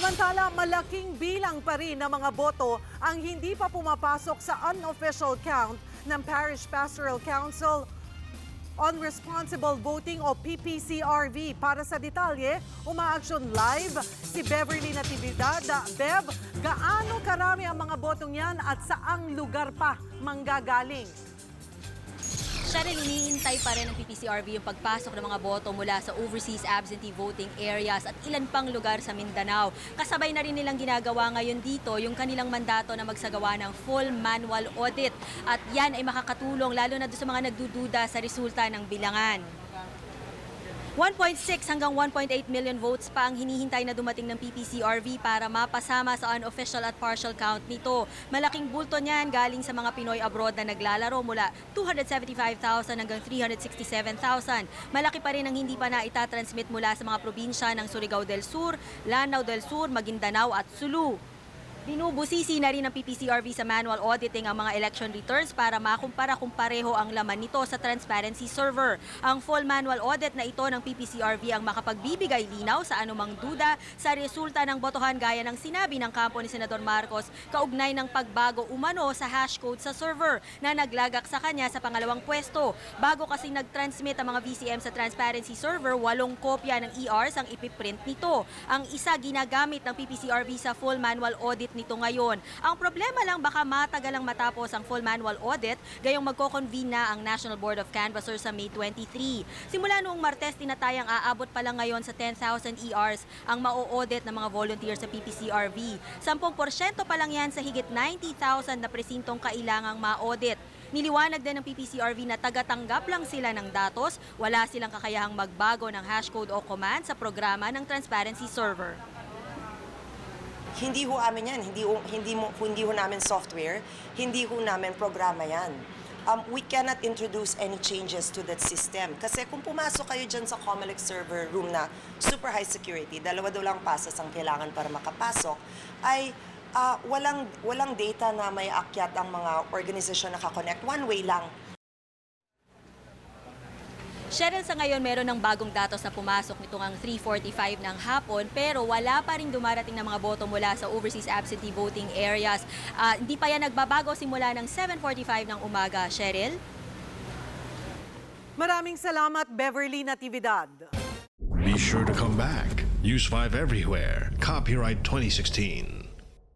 Samantala, malaking bilang pa rin ng mga boto ang hindi pa pumapasok sa unofficial count ng Parish Pastoral Council on Responsible Voting o PPCRV. Para sa detalye, umaaksyon live si Beverly Natividad. Bev, gaano karami ang mga botong yan at saang lugar pa manggagaling? Cheryl, iniintay pa rin ng PPCRV yung pagpasok ng mga boto mula sa overseas absentee voting areas at ilan pang lugar sa Mindanao. Kasabay na rin nilang ginagawa ngayon dito yung kanilang mandato na magsagawa ng full manual audit. At yan ay makakatulong lalo na doon sa mga nagdududa sa resulta ng bilangan. 1.6 hanggang 1.8 million votes pa ang hinihintay na dumating ng PPCRV para mapasama sa unofficial at partial count nito. Malaking bulto niyan galing sa mga Pinoy abroad na naglalaro mula 275,000 hanggang 367,000. Malaki pa rin ang hindi pa na itatransmit mula sa mga probinsya ng Surigao del Sur, Lanao del Sur, Maguindanao at Sulu. Binubusisi na rin ng PPCRV sa manual auditing ang mga election returns para makumpara kung pareho ang laman nito sa transparency server. Ang full manual audit na ito ng PPCRV ang makapagbibigay linaw sa anumang duda sa resulta ng botohan gaya ng sinabi ng kampo ni Senador Marcos kaugnay ng pagbago umano sa hashcode sa server na naglagak sa kanya sa pangalawang pwesto. Bago kasi nag-transmit ang mga VCM sa transparency server, 8 kopya ng ERs ang ipiprint nito. Ang isa ginagamit ng PPCRV sa full manual audit nito ngayon. Ang problema lang baka matagalang matapos ang full manual audit gayong magko-convene na ang National Board of Canvassers sa May 23. Simula noong Martes, tinatayang aabot pa lang ngayon sa 10,000 ERs ang mau-audit ng mga volunteers sa PPCRV. 10% pa lang yan sa higit 90,000 na presintong kailangang ma-audit. Niliwanag din ng PPCRV na tagatanggap lang sila ng datos, wala silang kakayahang magbago ng hashcode o command sa programa ng transparency server. Hindi ho amin yan, hindi ho namin software, hindi ho namin programa yan. We cannot introduce any changes to that system. Kasi kung pumasok kayo dyan sa Comelec server room na super high security, 2 daw lang passes ang kailangan para makapasok, ay walang data na may akyat ang mga organisasyon na kakonect. One way lang. Cheryl, sa ngayon meron ng bagong datos na pumasok nitong ang 3:45 ng hapon pero wala pa rin dumarating ng mga boto mula sa overseas absentee voting areas. Hindi pa yan nagbabago simula ng 7:45 ng umaga. Cheryl? Maraming salamat, Beverly Natividad. Be sure to come back. Use 5 everywhere. Copyright 2016.